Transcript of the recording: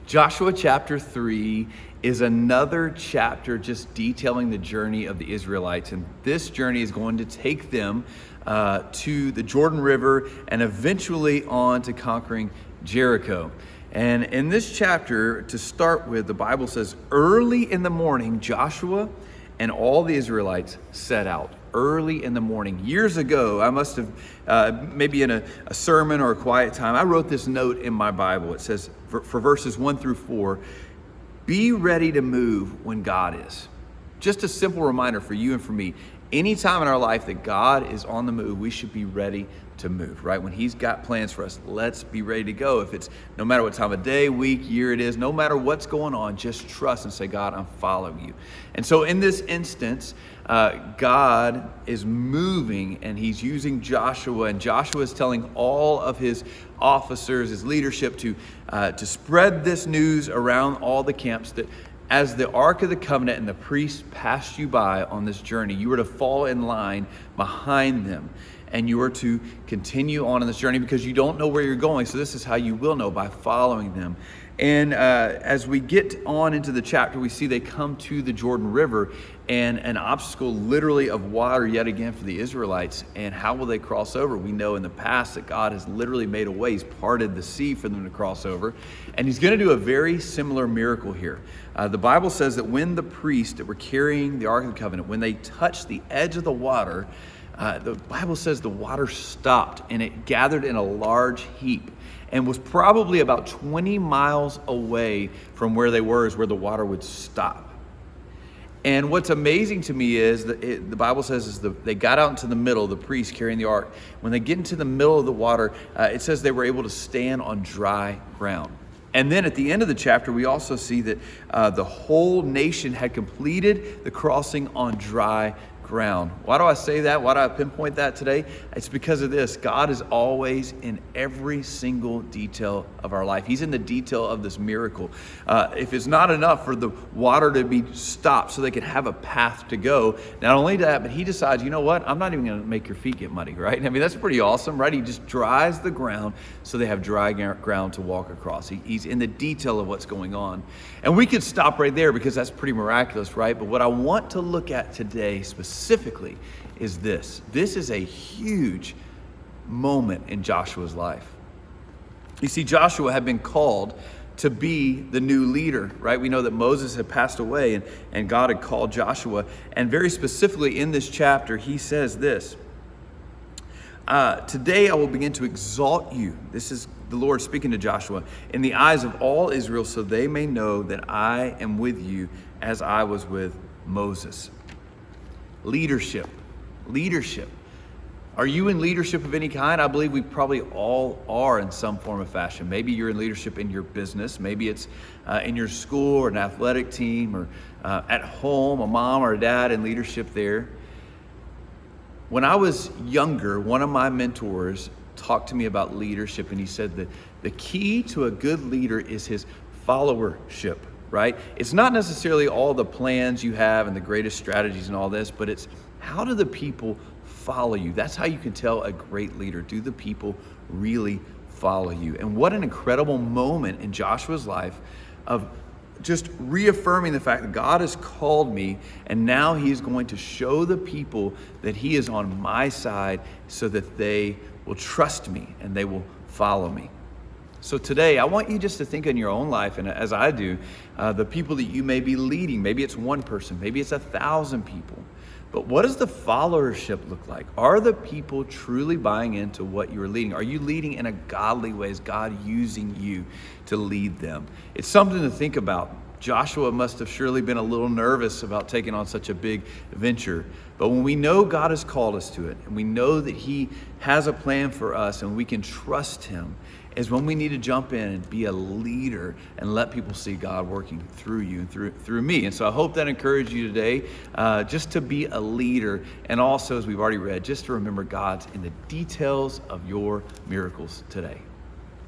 Joshua chapter 3 is another chapter just detailing the journey of the Israelites. And this journey is going to take them to the Jordan River and eventually on to conquering Jericho. And in this chapter, to start with, the Bible says, early in the morning, Joshua and all the Israelites set out. Early in the morning. Years ago, I must have, maybe in a sermon or a quiet time, I wrote this note in my Bible. It says, for verses 1 through 4, be ready to move when God is. Just a simple reminder for you and for me. Anytime in our life that God is on the move, we should be ready to move, right? When he's got plans for us, let's be ready to go. If it's no matter what time of day, week, year it is, no matter what's going on, just trust and say, God, I'm following you. And so in this instance, God is moving and he's using Joshua, and Joshua is telling all of his officers, his leadership to spread this news around all the camps that as the Ark of the Covenant and the priests passed you by on this journey, you were to fall in line behind them. And you are to continue on in this journey because you don't know where you're going. So this is how you will know, by following them. And as we get on into the chapter, we see they come to the Jordan River and an obstacle literally of water yet again for the Israelites. And how will they cross over? We know in the past that God has literally made a way. He's parted the sea for them to cross over. And he's going to do a very similar miracle here. The Bible says that when the priests that were carrying the Ark of the Covenant, when they touched the edge of the water, the Bible says the water stopped and it gathered in a large heap and was probably about 20 miles away from where they were is where the water would stop. And what's amazing to me is that the Bible says they got out into the middle, the priests carrying the ark. When they get into the middle of the water, it says they were able to stand on dry ground. And then at the end of the chapter, we also see that the whole nation had completed the crossing on dry ground. Why do I say that? Why do I pinpoint that today? It's because of this. God is always in every single detail of our life. He's in the detail of this miracle. If it's not enough for the water to be stopped so they could have a path to go, not only that, but he decides, you know what? I'm not even going to make your feet get muddy, right? I mean, that's pretty awesome, right? He just dries the ground so they have dry ground to walk across. He's in the detail of what's going on. And we could stop right there because that's pretty miraculous, right? But what I want to look at today specifically is this. This is a huge moment in Joshua's life. You see, Joshua had been called to be the new leader, right? We know that Moses had passed away and God had called Joshua. And very specifically in this chapter, he says this, today I will begin to exalt you. This is the Lord speaking to Joshua in the eyes of all Israel, so they may know that I am with you as I was with Moses. Leadership. Are you in leadership of any kind? I believe we probably all are in some form or fashion. Maybe you're in leadership in your business. Maybe it's in your school or an athletic team, or at home, a mom or a dad in leadership there. When I was younger, one of my mentors talked to me about leadership, and he said that the key to a good leader is his followership, right? It's not necessarily all the plans you have and the greatest strategies and all this, but it's how do the people follow you? That's how you can tell a great leader. Do the people really follow you? And what an incredible moment in Joshua's life of just reaffirming the fact that God has called me, and now he's going to show the people that he is on my side so that they will trust me and they will follow me. So today, I want you just to think in your own life, and as I do, the people that you may be leading. Maybe it's one person, maybe it's 1,000 people. But what does the followership look like? Are the people truly buying into what you're leading? Are you leading in a godly way? Is God using you to lead them? It's something to think about. Joshua must have surely been a little nervous about taking on such a big venture. But when we know God has called us to it, and we know that he has a plan for us, and we can trust him, is when we need to jump in and be a leader and let people see God working through you and through me. And so I hope that encouraged you today, just to be a leader. And also, as we've already read, just to remember God's in the details of your miracles today.